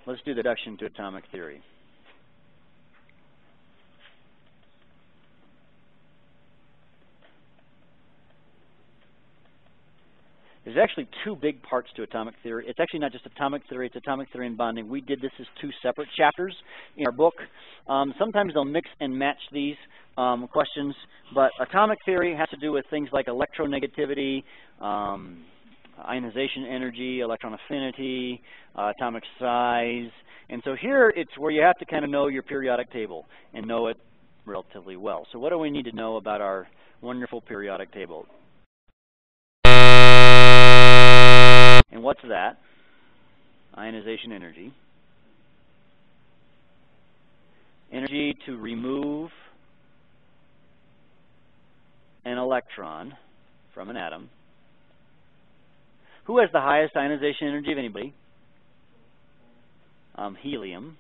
Let's do the introduction to atomic theory. There's actually two big parts to atomic theory. It's actually not just atomic theory, it's atomic theory and bonding. We did this as two separate chapters in our book. Sometimes they'll mix and match these questions, but atomic theory has to do with things like electronegativity, ionization energy, electron affinity, atomic size. And so here it's where you have to kind of know your periodic table and know it relatively well. So what do we need to know about our wonderful periodic table? And what's that? Ionization energy. Energy to remove an electron from an atom. Who has the highest ionization energy of anybody? Helium.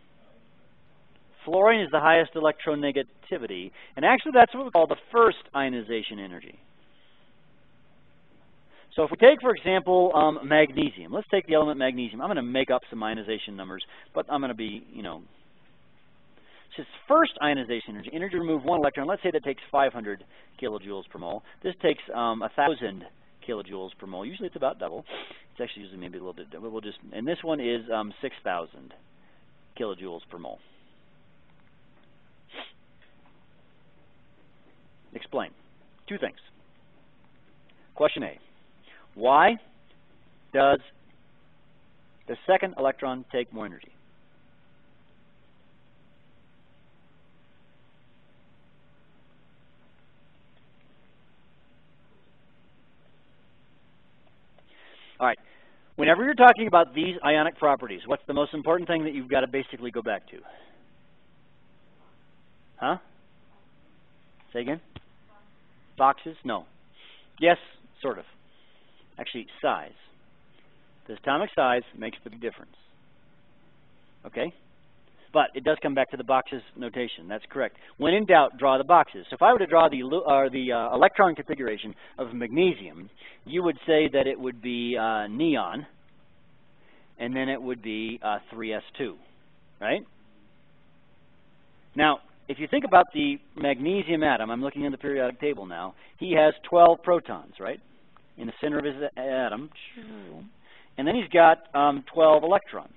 Fluorine is the highest electronegativity. And actually that's what we call the first ionization energy. So if we take, for example, magnesium. Let's take the element magnesium. I'm going to make up some ionization numbers, but I'm going to be, since first ionization energy, energy to remove one electron, let's say that takes 500 kilojoules per mole. This takes 1,000 kilojoules per mole. Usually it's about double. It's actually usually maybe a little bit double. We'll just, and this one is 6,000 kilojoules per mole. Explain. Two things. Question A. Why does the second electron take more energy? All right. Whenever you're talking about these ionic properties, what's the most important thing that you've got to basically go back to? Huh? Say again? Boxes? No. Yes, sort of. Actually, size. The atomic size makes the big difference. Okay? But it does come back to the boxes notation. That's correct. When in doubt, draw the boxes. So if I were to draw the electron configuration of magnesium, you would say that it would be neon, and then it would be 3s2, right? Now, if you think about the magnesium atom, I'm looking in the periodic table now, he has 12 protons, right? In the center of his atom. And then he's got 12 electrons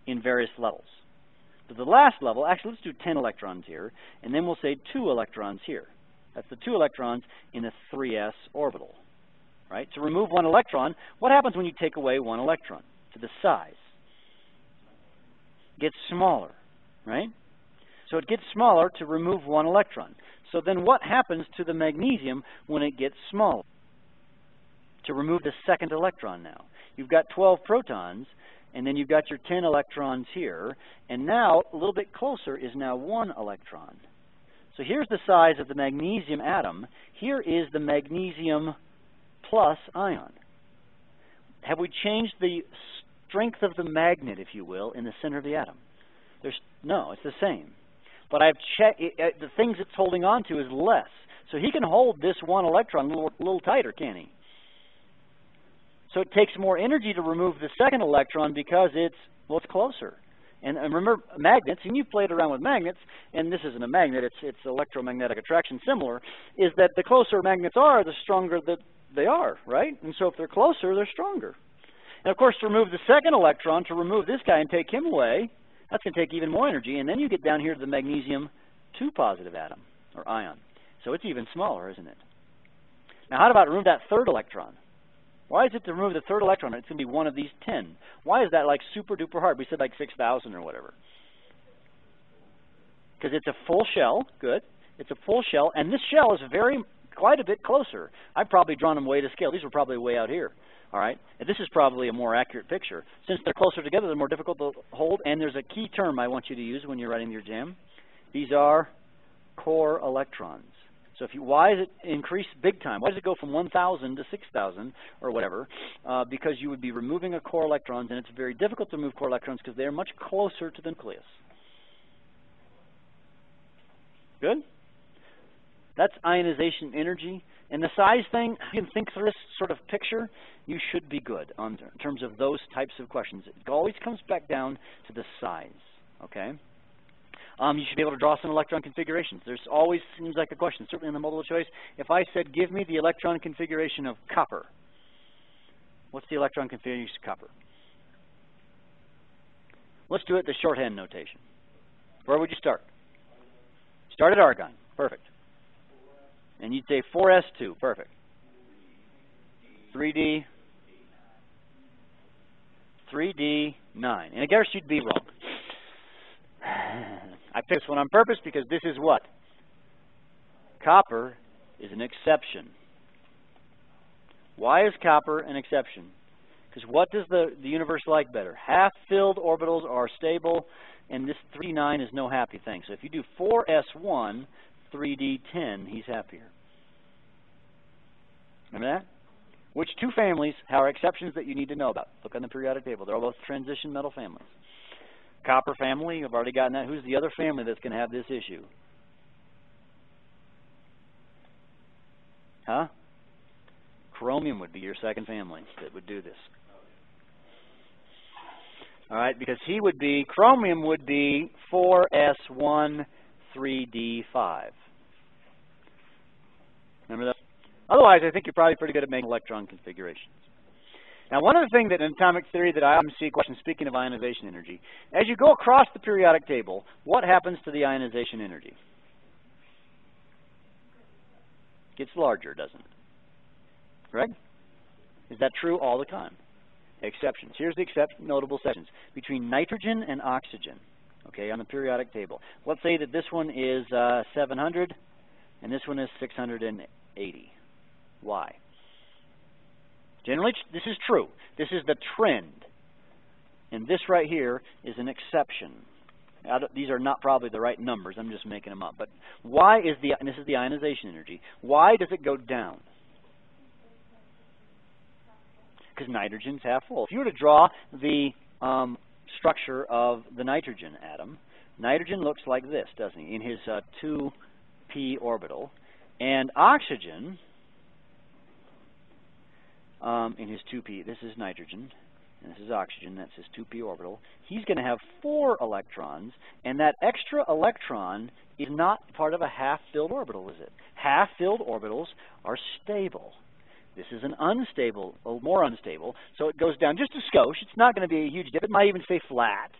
in various levels. So the last level, actually let's do 10 electrons here, and then we'll say 2 electrons here. That's the 2 electrons in the 3s orbital, right? To remove one electron, what happens when you take away one electron? To the size. It gets smaller, right? So it gets smaller to remove one electron. So then what happens to the magnesium when it gets smaller? To remove the second electron now. You've got 12 protons, and then you've got your 10 electrons here, and now, a little bit closer, is now 1 electron. So here's the size of the magnesium atom. Here is the magnesium plus ion. Have we changed the strength of the magnet, if you will, in the center of the atom? No, it's the same. But I've checked, the things it's holding on to is less. So he can hold this 1 electron a little tighter, can't he? So it takes more energy to remove the second electron because it's closer. And remember, magnets, and you've played around with magnets, and this isn't a magnet, it's electromagnetic attraction similar, is that the closer magnets are, the stronger that they are, right? And so if they're closer, they're stronger. And of course, to remove the second electron, to remove this guy and take him away, that's going to take even more energy. And then you get down here to the magnesium 2 positive atom, or ion. So it's even smaller, isn't it? Now, how about remove that third electron? Why is it to remove the third electron? It's going to be one of these 10. Why is that like super duper hard? We said like 6,000 or whatever. Because it's a full shell. Good. It's a full shell. And this shell is quite a bit closer. I've probably drawn them way to scale. These were probably way out here. All right. And this is probably a more accurate picture. Since they're closer together, they're more difficult to hold. And there's a key term I want you to use when you're writing your exam. These are core electrons. So why does it increase big time? Why does it go from 1,000 to 6,000 or whatever? Because you would be removing a core electrons, and it's very difficult to move core electrons because they're much closer to the nucleus. Good? That's ionization energy. And the size thing, you can think through this sort of picture, you should be good in terms of those types of questions. It always comes back down to the size, okay? You should be able to draw some electron configurations. There's always seems like a question, certainly in the multiple choice. If I said, give me the electron configuration of copper, what's the electron configuration of copper? Let's do it the shorthand notation. Where would you start? Start at argon. Perfect. And you'd say 4s2. Perfect. 3d 9. And I guess you'd be wrong. I picked this one on purpose because this is what? Copper is an exception. Why is copper an exception? Because what does the universe like better? Half-filled orbitals are stable, and this 3d9 is no happy thing. So if you do 4s1, 3d10, he's happier. Remember that? Which two families are exceptions that you need to know about? Look on the periodic table. They're all both transition metal families. Copper family, I've already gotten that. Who's the other family that's going to have this issue? Huh? Chromium would be your second family that would do this. All right, because he would be, chromium would be 4s1, 3d5. Remember that? Otherwise, I think you're probably pretty good at making electron configurations. Now, one of the things that in atomic theory that I often see questions, speaking of ionization energy, as you go across the periodic table, what happens to the ionization energy? It gets larger, doesn't it? Correct? Is that true all the time? Exceptions. Here's the notable sections. Between nitrogen and oxygen, okay, on the periodic table. Let's say that this one is 700 and this one is 680. Why? Generally, this is true. This is the trend. And this right here is an exception. These are not probably the right numbers. I'm just making them up. But why is and this is the ionization energy. Why does it go down? Because nitrogen's half full. If you were to draw the structure of the nitrogen atom, nitrogen looks like this, doesn't he, in his 2p orbital. And oxygen, in his 2p, this is nitrogen, and this is oxygen, that's his 2p orbital. He's going to have 4 electrons, and that extra electron is not part of a half-filled orbital, is it? Half-filled orbitals are stable. This is an unstable, more unstable, so it goes down just a skosh. It's not going to be a huge dip. It might even stay flat,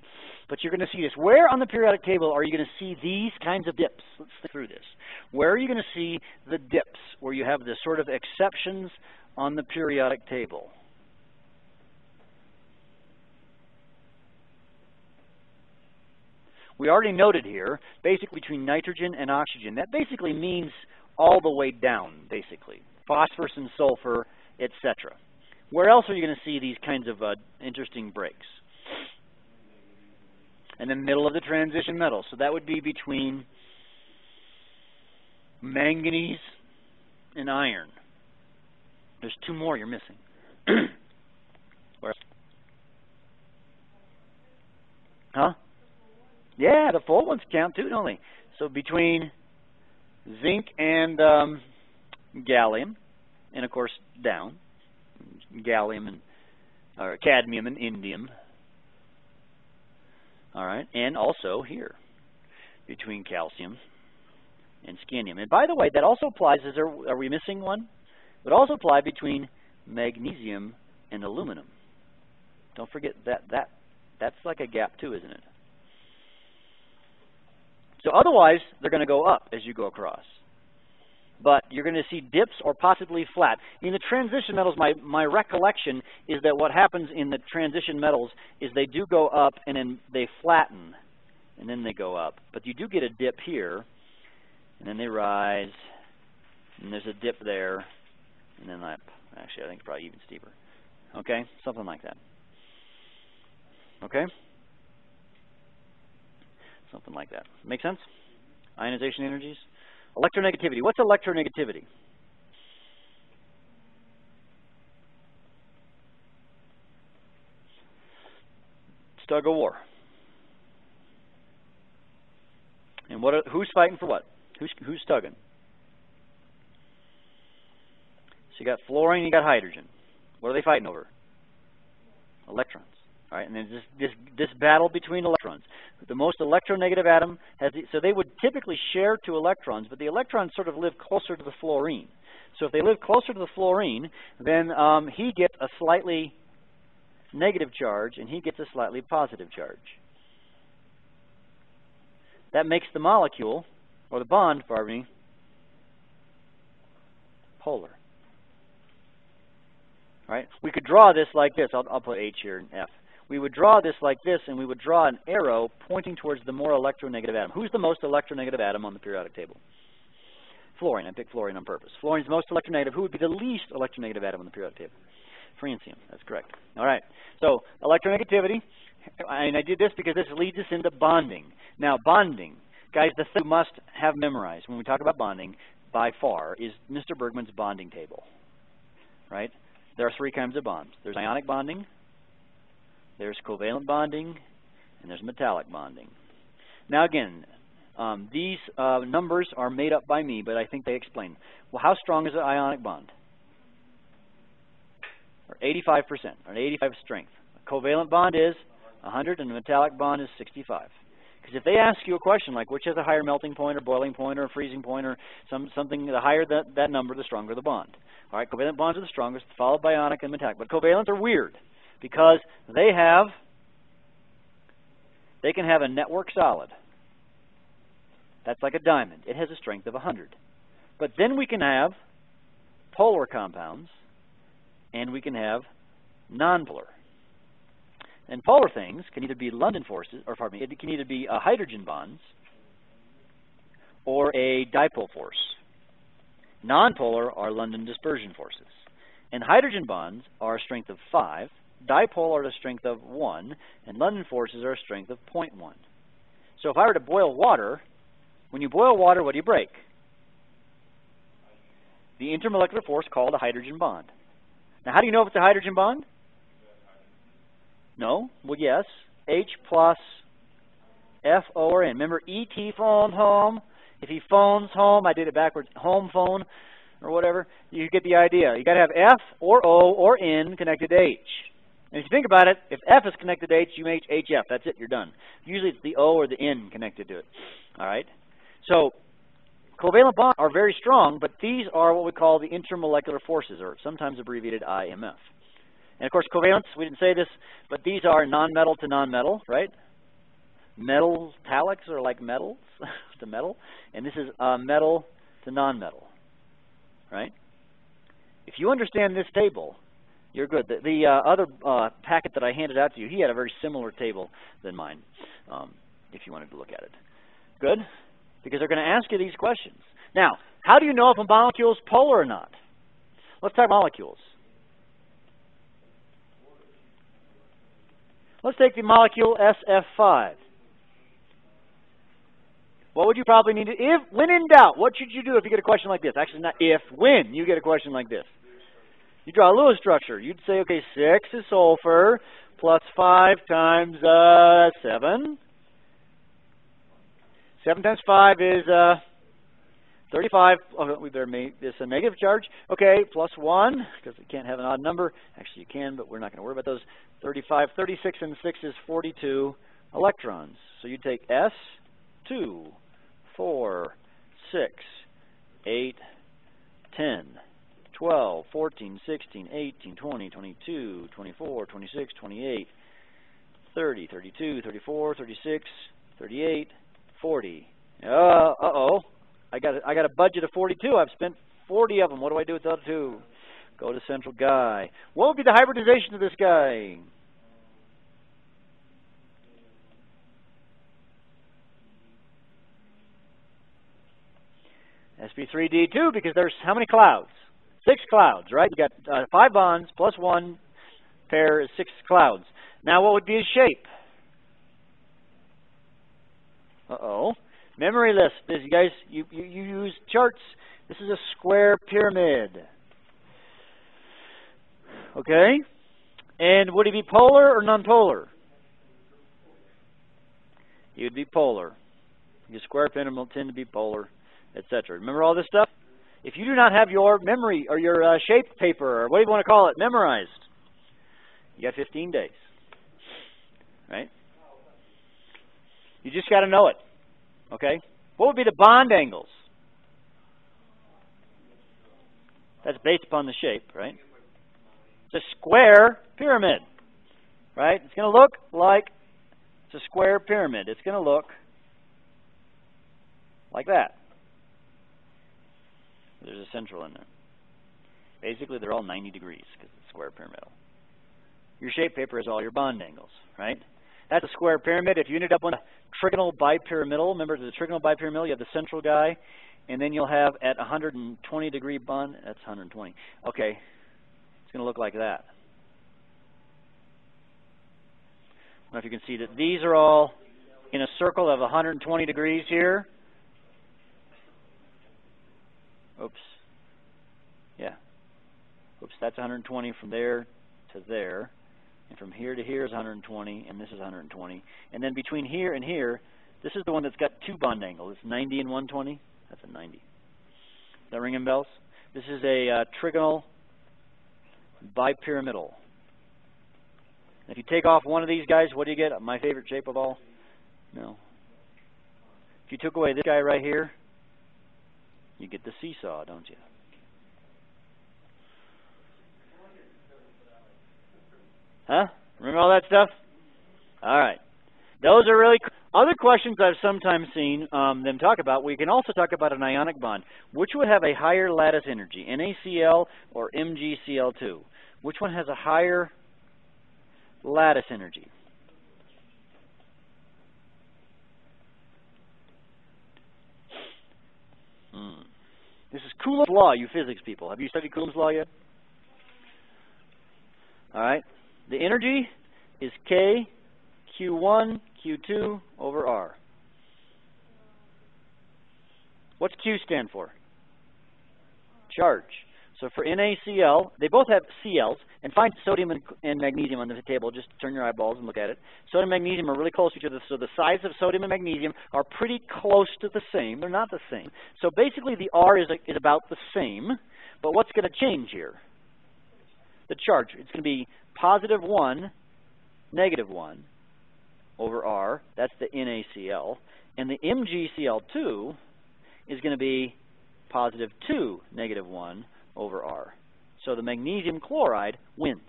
but you're going to see this. Where on the periodic table are you going to see these kinds of dips? Let's think through this. Where are you going to see the dips where you have the sort of exceptions on the periodic table? We already noted here, basically between nitrogen and oxygen. That basically means all the way down, basically. Phosphorus and sulfur, etc. Where else are you going to see these kinds of interesting breaks? In the middle of the transition metals. So that would be between manganese and iron. There's 2 more you're missing. Where? Huh? Yeah, the full ones count too, don't they? So between zinc and gallium, and of course down, gallium and or cadmium and indium. All right, and also here between calcium and scandium. And by the way, that also applies. Are we missing one? It would also apply between magnesium and aluminum. Don't forget that's like a gap too, isn't it? So otherwise, they're going to go up as you go across. But you're going to see dips or possibly flat. In the transition metals, my recollection is that what happens in the transition metals is they do go up and then they flatten and then they go up. But you do get a dip here and then they rise and there's a dip there and then up. Actually, I think it's probably even steeper. Okay? Something like that. Okay? Something like that. Make sense? Ionization energies? Electronegativity. What's electronegativity? It's tug of war. And who's fighting for what? Who's tugging? So you got fluorine, you got hydrogen. What are they fighting over? Electrons. All right, and then this battle between electrons. The most electronegative atom has so they would typically share 2 electrons, but the electrons sort of live closer to the fluorine. So if they live closer to the fluorine, then he gets a slightly negative charge, and he gets a slightly positive charge. That makes the molecule, or the bond, pardon me, polar. All right, we could draw this like this. I'll put H here and F. We would draw this like this, and we would draw an arrow pointing towards the more electronegative atom. Who's the most electronegative atom on the periodic table? Fluorine. I picked fluorine on purpose. Fluorine's the most electronegative. Who would be the least electronegative atom on the periodic table? Francium. That's correct. All right. So electronegativity, and I did this because this leads us into bonding. Now, bonding, guys, the thing you must have memorized when we talk about bonding, by far, is Mr. Bergmann's bonding table. Right? There are 3 kinds of bonds. There's ionic bonding, there's covalent bonding, and there's metallic bonding. Now again, these numbers are made up by me, but I think they explain. Well, how strong is an ionic bond? Or 85%, or 85 strength. A covalent bond is 100, and a metallic bond is 65. Because if they ask you a question like which has a higher melting point, or boiling point, or freezing point, or something, the higher that number, the stronger the bond. All right, covalent bonds are the strongest, followed by ionic and metallic. But covalents are weird because they can have a network solid. That's like a diamond. It has a strength of 100. But then we can have polar compounds, and we can have nonpolar. And polar things can either be London forces, or pardon me, it can either be hydrogen bonds or a dipole force. Nonpolar are London dispersion forces. And hydrogen bonds are a strength of 5, dipole are a strength of 1, and London forces are a strength of 0.1. So if I were to boil water, when you boil water, what do you break? The intermolecular force called a hydrogen bond. Now, how do you know if it's a hydrogen bond? No? Well, yes. H plus F O or N. Remember, E.T. phoned home. If he phones home, I did it backwards, home phone or whatever, you get the idea. You got to have F or O or N connected to H. And if you think about it, if F is connected to H, you make HF. That's it. You're done. Usually it's the O or the N connected to it. All right? So covalent bonds are very strong, but these are what we call the intermolecular forces, or sometimes abbreviated IMF. And, of course, covalents, we didn't say this, but these are nonmetal to nonmetal, right? Metallics are like metals to metal, and this is metal to nonmetal, right? If you understand this table, you're good. The other packet that I handed out to you, he had a very similar table than mine, if you wanted to look at it. Good? Because they're going to ask you these questions. Now, how do you know if a molecule is polar or not? Let's talk molecules. Let's take the molecule SF5. What would you probably need to, when in doubt, what should you do if you get a question like this? Actually, not if, when you get a question like this. You draw a Lewis structure. You'd say, okay, 6 is sulfur, plus 5 times 7. 7 times 5 is 35. Oh, we better make this a negative charge. Okay, plus 1, because we can't have an odd number. Actually, you can, but we're not going to worry about those. 35, 36, and 6 is 42 electrons. So you take S, 2, 4, 6, 8, 10, 12, 14, 16, 18, 20, 22, 24, 26, 28, 30, 32, 34, 36, 38, 40. Uh-oh. I got a budget of 42. I've spent 40 of them. What do I do with the other 2? Go to central guy. What would be the hybridization of this guy? sp3d2, because there's how many clouds? 6 clouds, right? You got 5 bonds plus 1 pair is 6 clouds. Now, what would be his shape? Uh-oh. Memory list. You guys, you use charts. This is a square pyramid. Okay? And would he be polar or nonpolar? He would be polar. Your square pyramid will tend to be polar, etc. Remember all this stuff? If you do not have your memory or your shape paper or what do you want to call it memorized, you got 15 days, right? You just got to know it, okay? What would be the bond angles? That's based upon the shape, right? It's a square pyramid, right? It's going to look like it's a square pyramid. It's going to look like that. There's a central in there. Basically, they're all 90 degrees because it's a square pyramidal. Your shape paper has all your bond angles, right? That's a square pyramid. If you ended up on a trigonal bipyramidal, remember the trigonal bipyramidal, you have the central guy, and then you'll have at 120 degree bond, that's 120. Okay, it's going to look like that. I don't know if you can see that these are all in a circle of 120 degrees here. Oops. Yeah. Oops, that's 120 from there to there. And from here to here is 120, and this is 120. And then between here and here, this is the one that's got two bond angles. It's 90 and 120. That's a 90. Is that ringing bells? This is a trigonal bipyramidal. If you take off one of these guys, what do you get? My favorite shape of all? No. If you took away this guy right here, you get the seesaw, don't you? Huh? Remember all that stuff? All right. Those are really other questions I've sometimes seen them talk about. We can also talk about an ionic bond. Which would have a higher lattice energy, NaCl or MgCl2? Which one has a higher lattice energy? This is Coulomb's law, you physics people. Have you studied Coulomb's law yet? All right. The energy is K, Q1, Q2 over R. What's Q stand for? Charge. So for NaCl, they both have Cl's, and find sodium and magnesium on the table. Just turn your eyeballs and look at it. Sodium and magnesium are really close to each other, so the size of sodium and magnesium are pretty close to the same. They're not the same. So basically the R is about the same, but what's going to change here? The charge. It's going to be positive 1, negative 1 over R. That's the NaCl. And the MgCl2 is going to be positive 2, negative 1 over R. So the magnesium chloride wins.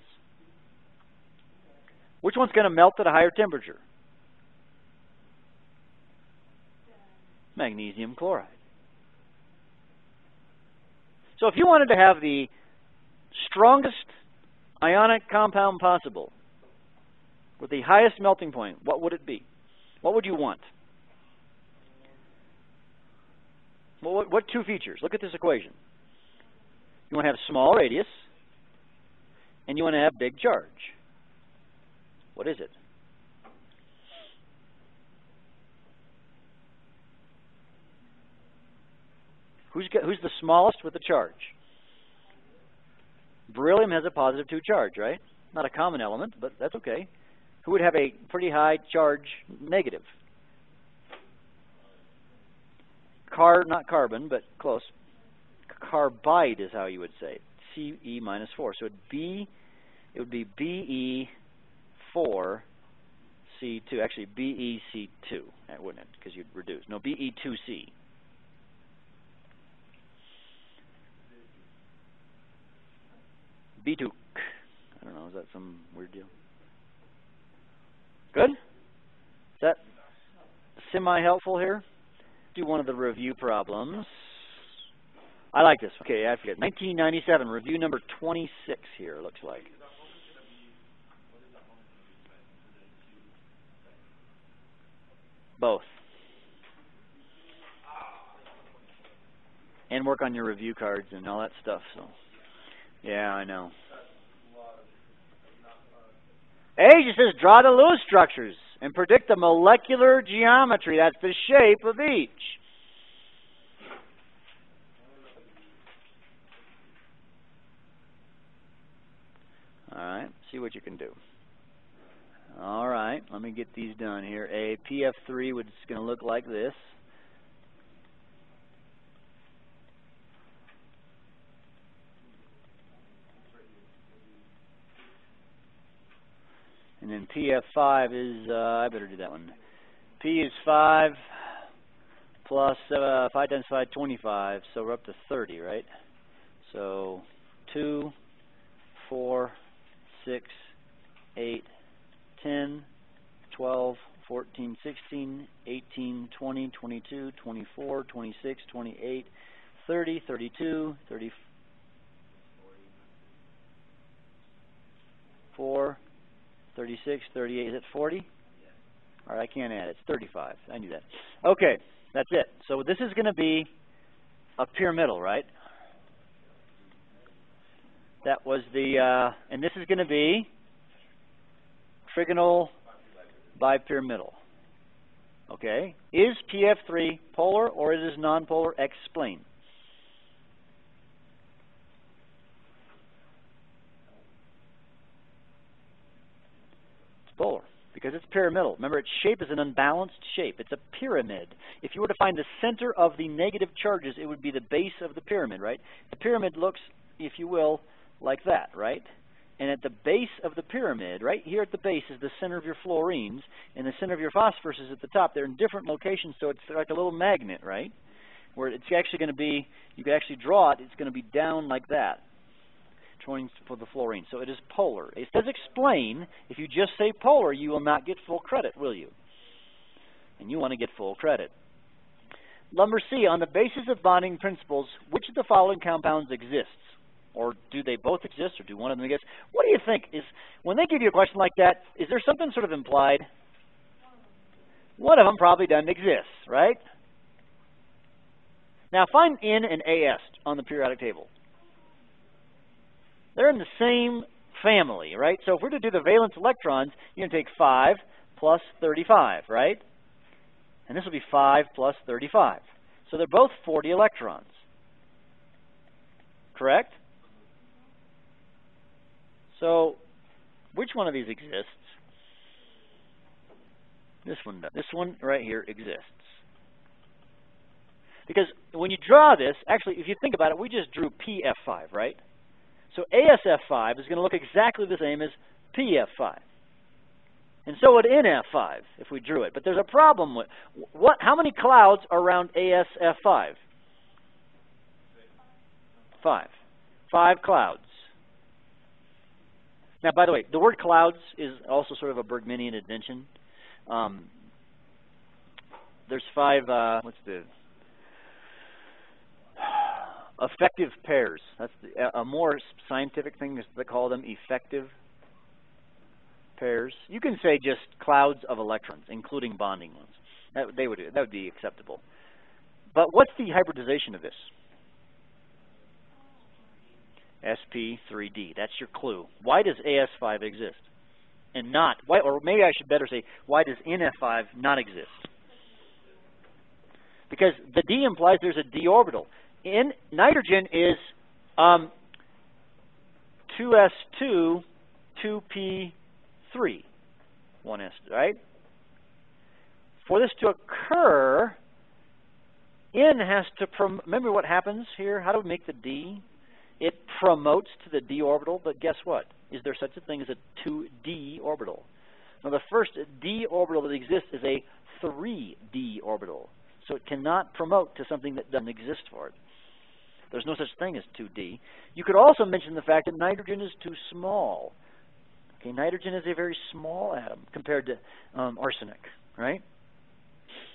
Which one's going to melt at a higher temperature? Magnesium chloride. So if you wanted to have the strongest ionic compound possible with the highest melting point, what would it be? What would you want? Well, what two features? Look at this equation. You want to have small radius, and you want to have big charge. What is it? Who's the smallest with the charge? Beryllium has a positive 2 charge, right? Not a common element, but that's okay. Who would have a pretty high charge negative? Not carbon, but close. Carbide is how you would say it. Ce minus 4. So it would be Be4 C2. Actually, BeC2, wouldn't it? Because you'd reduce. No, Be2C. B2. I don't know. Is that some weird deal? Good? Is that semi-helpful here? Do one of the review problems. I like this. Okay, I forget. 1997, review number 26 here, looks like. Both. And work on your review cards and all that stuff. So, yeah, I know. A just says draw the Lewis structures and predict the molecular geometry. That's the shape of each. All right, see what you can do. All right, let me get these done here. A PF3 is going to look like this. And then PF5 is, I better do that one. P is 5 plus 5 times 5, 25. So we're up to 30, right? So 2, 4, 6, 8, 10, 12, 14, 16, 18, 20, 22, 24, 26, 28, 30, 32, 34, 36, 38. Is it 40? All right, I can't add. It's 35. I knew that. Okay, that's it. So this is going to be a pyramidal, right? That was the, and this is going to be trigonal bipyramidal. Okay. Is PF3 polar or is it nonpolar? Explain. It's polar because it's pyramidal. Remember, its shape is an unbalanced shape. It's a pyramid. If you were to find the center of the negative charges, it would be the base of the pyramid, right? The pyramid looks, if you will, like that, right? And at the base of the pyramid, right here at the base, is the center of your fluorines, and the center of your phosphorus is at the top. They're in different locations, so it's like a little magnet, right? Where it's actually going to be, you could actually draw it, it's going to be down like that, showing for the fluorine. So it is polar. It says explain. If you just say polar, you will not get full credit, will you? And you want to get full credit. Number C, on the basis of bonding principles, which of the following compounds exists? Or do they both exist, or do one of them exist? What do you think? Is when they give you a question like that, is there something sort of implied? One of them probably doesn't exist, right? Now find N and AS on the periodic table. They're in the same family, right? So if we're to do the valence electrons, you're going to take 5 plus 35, right? And this will be 5 plus 35. So they're both 40 electrons. Correct? So, which one of these exists? This one does. This one right here exists. Because when you draw this, actually, if you think about it, we just drew PF5, right? So ASF5 is going to look exactly the same as PF5. And so would NF5 if we drew it. But there's a problem with what? How many clouds are around ASF5? 5. 5 clouds. Now, by the way, the word clouds is also sort of a Bergmannian invention. There's 5, what's the effective pairs. That's a more scientific thing is they call them effective pairs. You can say just clouds of electrons, including bonding ones. That would be acceptable. But what's the hybridization of this? sp3d. That's your clue. Why does AS5 exist? And not, why, or maybe I should better say, why does NF5 not exist? Because the D implies there's a d orbital. In nitrogen is 2s2, 2p3, 1s, right? For this to occur, N has to, remember what happens here? How do we make the D? It promotes to the d orbital, but guess what? Is there such a thing as a 2d orbital? Now, the first d orbital that exists is a 3d orbital. So it cannot promote to something that doesn't exist for it. There's no such thing as 2d. You could also mention the fact that nitrogen is too small. Okay, nitrogen is a very small atom compared to arsenic, right?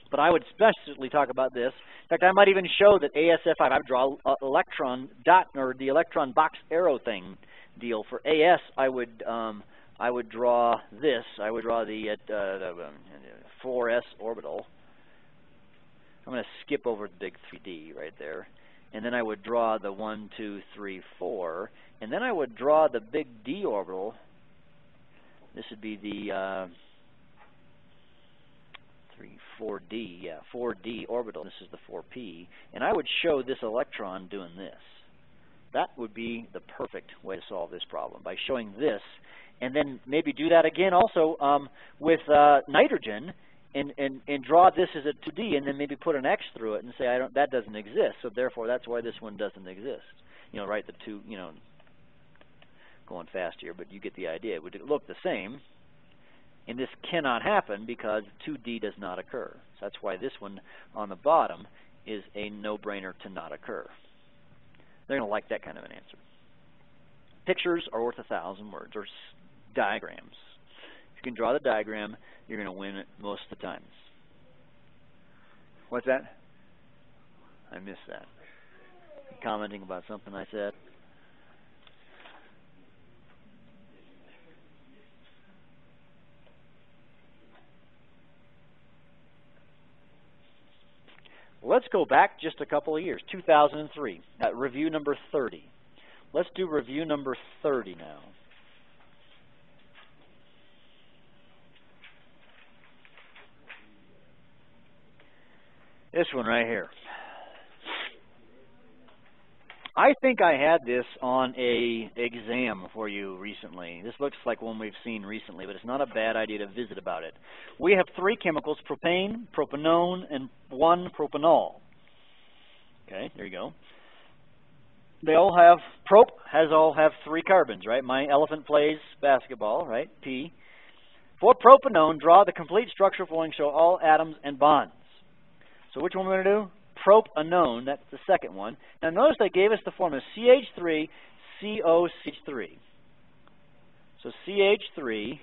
But I would especially talk about this. In fact, I might even show that ASF5, I would draw an electron dot, or the electron box arrow thing deal. For AS, I would draw this. I would draw the 4s orbital. I'm going to skip over the big 3D right there. And then I would draw the 1, 2, 3, 4. And then I would draw the big d orbital. This would be the 4d, yeah, 4d orbital. This is the 4p. And I would show this electron doing this. That would be the perfect way to solve this problem, by showing this. And then maybe do that again also with nitrogen, and draw this as a 2d, and then maybe put an X through it and say, that doesn't exist, so therefore that's why this one doesn't exist. You know, write the two, you know, going fast here, but you get the idea. It would look the same. And this cannot happen because 2D does not occur. So that's why this one on the bottom is a no-brainer to not occur. They're going to like that kind of an answer. Pictures are worth 1,000 words, or diagrams. If you can draw the diagram, you're going to win it most of the times. What's that? I missed that. Commenting about something I said. Let's go back just a couple of years, 2003, review number 30. Let's do review number 30 now. This one right here. I think I had this on a exam for you recently. This looks like one we've seen recently, but it's not a bad idea to visit about it. We have 3 chemicals, propane, propanone, and 1 propanol. Okay, there you go. They all have, all have 3 carbons, right? My elephant plays basketball, right? P. For propanone, draw the complete structure flowing, show all atoms and bonds. So which one we're going to do? Propanone, that's the second one. Now notice they gave us the formula CH3, COCH3. So CH3,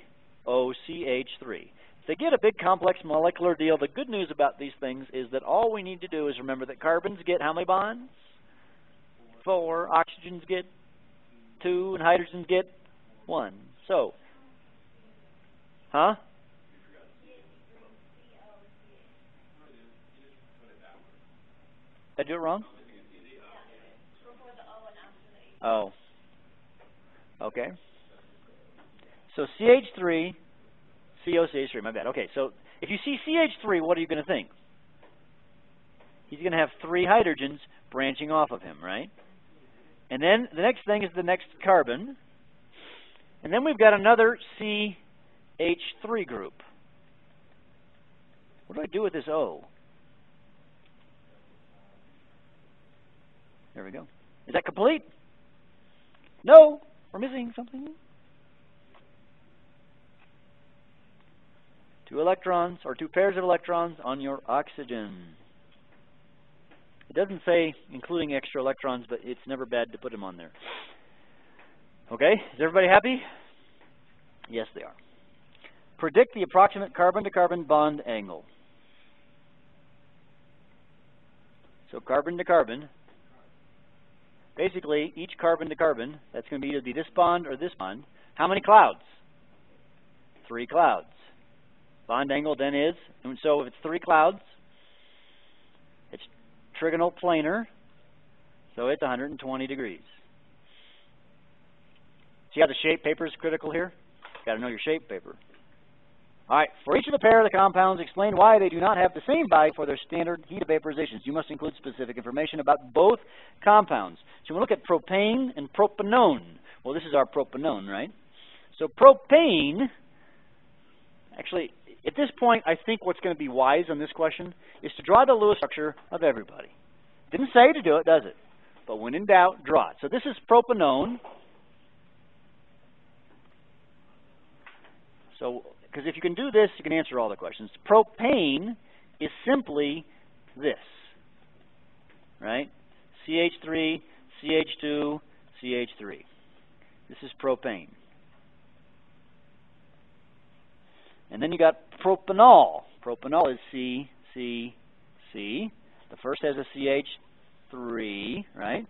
OCH3. If they get a big complex molecular deal, the good news about these things is that all we need to do is remember that carbons get how many bonds? 4. Oxygens get 2, and hydrogens get 1. So, huh? Did I do it wrong? Oh. Okay. So CH3, COCH3, my bad. Okay, so if you see CH3, what are you going to think? He's going to have 3 hydrogens branching off of him, right? And then the next thing is the next carbon. And then we've got another CH3 group. What do I do with this O? There we go. Is that complete? No, we're missing something. 2 electrons, or 2 pairs of electrons on your oxygen. It doesn't say including extra electrons, but it's never bad to put them on there. Okay, is everybody happy? Yes, they are. Predict the approximate carbon-to-carbon bond angle. So carbon to carbon. Basically, each carbon to carbon, that's going to be either this bond or this bond. How many clouds? 3 clouds. Bond angle then is, and so if it's 3 clouds, it's trigonal planar, so it's 120 degrees. See how the shape paper is critical here? Got to know your shape paper. All right, for each of the pair of the compounds, explain why they do not have the same body for their standard heat of vaporizations. You must include specific information about both compounds. So we'll look at propane and propanone. Well, this is our propanone, right? So propane, actually, at this point, I think what's going to be wise on this question is to draw the Lewis structure of everybody. Didn't say to do it, does it? But when in doubt, draw it. So this is propanone. So, because if you can do this, you can answer all the questions. Propane is simply this, right? CH3, CH2, CH3. This is propane. And then you got propanol. Propanol is C, C, C. The first has a CH3, right?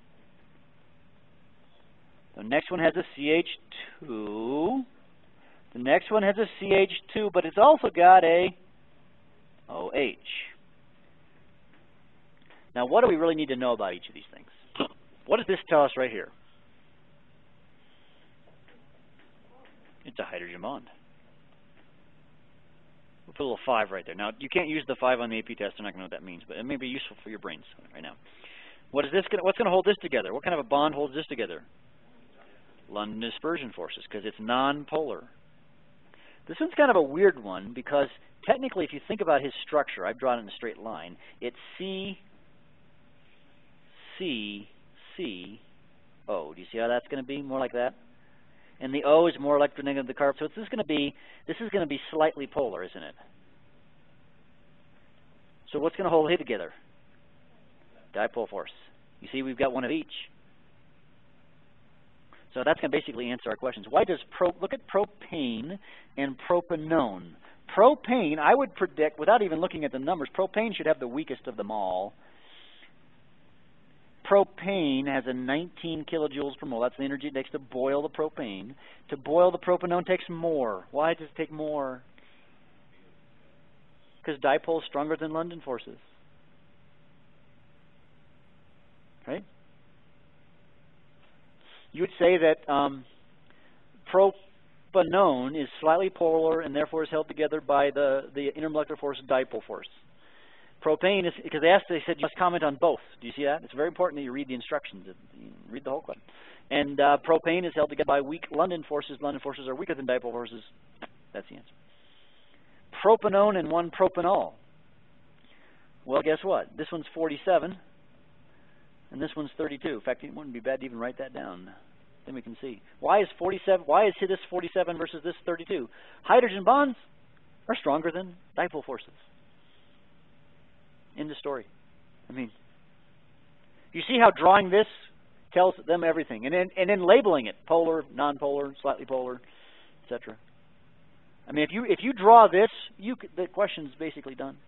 The next one has a CH2. The next one has a CH2, but it's also got a OH. Now, what do we really need to know about each of these things? What does this tell us right here? It's a hydrogen bond. We'll put a little 5 right there. Now, you can't use the 5 on the AP test. I'm not going to know what that means, but it may be useful for your brains right now. What's going to hold this together? What kind of a bond holds this together? London dispersion forces, because it's non-polar. This one's kind of a weird one because technically, if you think about his structure, I've drawn it in a straight line. It's C, C, C, O. Do you see how that's going to be? More like that. And the O is more electronegative than the carbon. So this is going to be slightly polar, isn't it? So what's going to hold it together? Dipole force. You see, we've got one of each. So that's going to basically answer our questions. Why does look at propane and propanone. Propane, I would predict, without even looking at the numbers, propane should have the weakest of them all. Propane has a 19 kilojoules per mole. That's the energy it takes to boil the propane. To boil the propanone takes more. Why does it take more? Because dipole is stronger than London forces. Right? You would say that propanone is slightly polar and therefore is held together by the intermolecular force dipole force. Propane is, because they said you must comment on both. Do you see that? It's very important that you read the instructions. Read the whole question. And propane is held together by weak London forces. London forces are weaker than dipole forces. That's the answer. Propanone and 1 propanol. Well, guess what? This one's 47, and this one's 32. In fact, it wouldn't be bad to even write that down. Then we can see. Why is 47? Why is this 47 versus this 32? Hydrogen bonds are stronger than dipole forces. End of story. I mean, you see how drawing this tells them everything, and then labeling it: polar, nonpolar, slightly polar, etc. I mean, if you draw this, the question's basically done.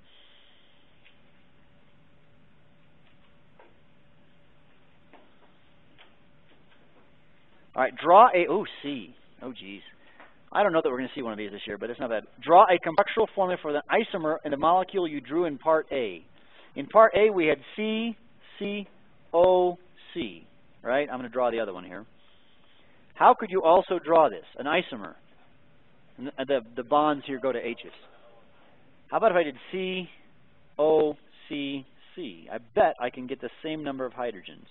All right, draw a C. Oh, geez. I don't know that we're going to see one of these this year, but it's not bad. Draw a combustional formula for the isomer and the molecule you drew in Part A. In Part A, we had C, C, O, C. Right? I'm going to draw the other one here. How could you also draw this? An isomer. The bonds here go to H's. How about if I did C, O, C, C? I bet I can get the same number of hydrogens.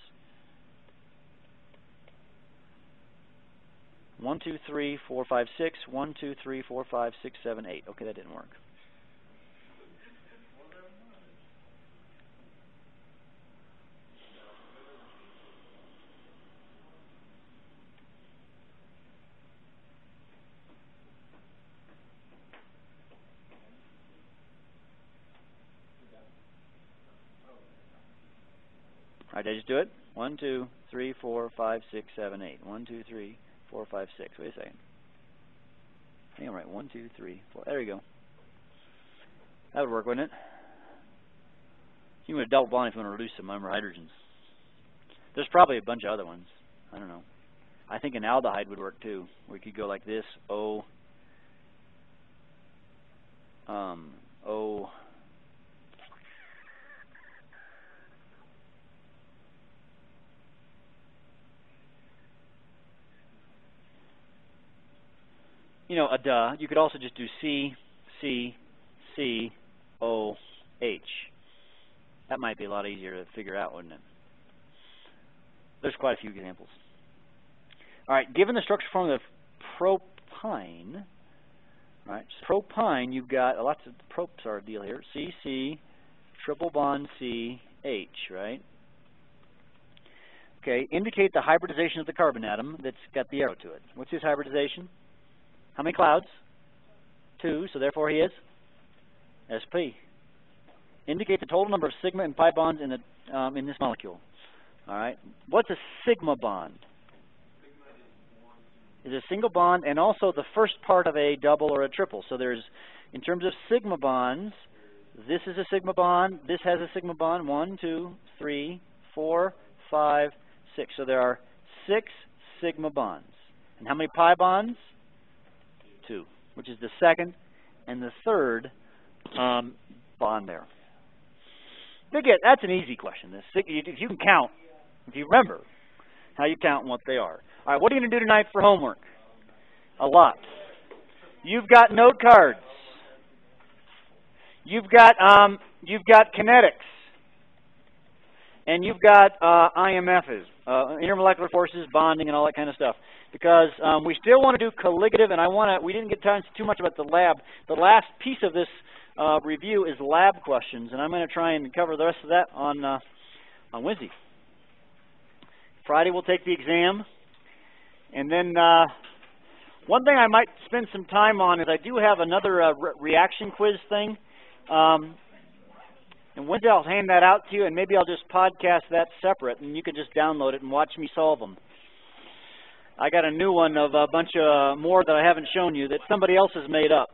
1, 2, 3, 4, 5, 6. 1, 2, 3, 4, 5, 6, 7, 8. Okay, that didn't work. All right, did I just do it? 1, 2, 3, 4, 5, 6, 7, 8. 1, 2, 3, 4, 5, 6. Wait a second. I think I'm right. 1, 2, 3, 4. There you go. That would work, wouldn't it? You want a double bond if you want to reduce some number of hydrogens. There's probably a bunch of other ones. I don't know. I think an aldehyde would work too. We could go like this: O, O. You know, a duh. You could also just do C, C, C, O, H. That might be a lot easier to figure out, wouldn't it? There's quite a few examples. All right, given the structure formula of propine, all right, so propine, you've got lots of propes are a deal here. C, C, triple bond C, H, right? Okay, indicate the hybridization of the carbon atom that's got the arrow to it. What's his hybridization? How many clouds? 2, so therefore he is sp. Indicate the total number of sigma and pi bonds in this molecule. All right. What's a sigma bond? Is a single bond and also the first part of a double or a triple. So there's, in terms of sigma bonds, this is a sigma bond. This has a sigma bond. 1, 2, 3, 4, 5, 6. So there are 6 sigma bonds. And how many pi bonds? 2, which is the second and the third bond there. That's an easy question. If you can count, if you remember how you count and what they are. All right, what are you going to do tonight for homework? A lot. You've got note cards. You've got kinetics, and you've got IMFs, intermolecular forces, bonding, and all that kind of stuff. Because we still want to do colligative, and we didn't get time too much about the lab. The last piece of this review is lab questions, and I'm going to try and cover the rest of that on Wednesday. Friday we'll take the exam, and then One thing I might spend some time on is I do have another reaction quiz thing. And one day I'll hand that out to you, and maybe I'll just podcast that separate, and you can just download it and watch me solve them. I got a new one of a bunch of more that I haven't shown you that somebody else has made up.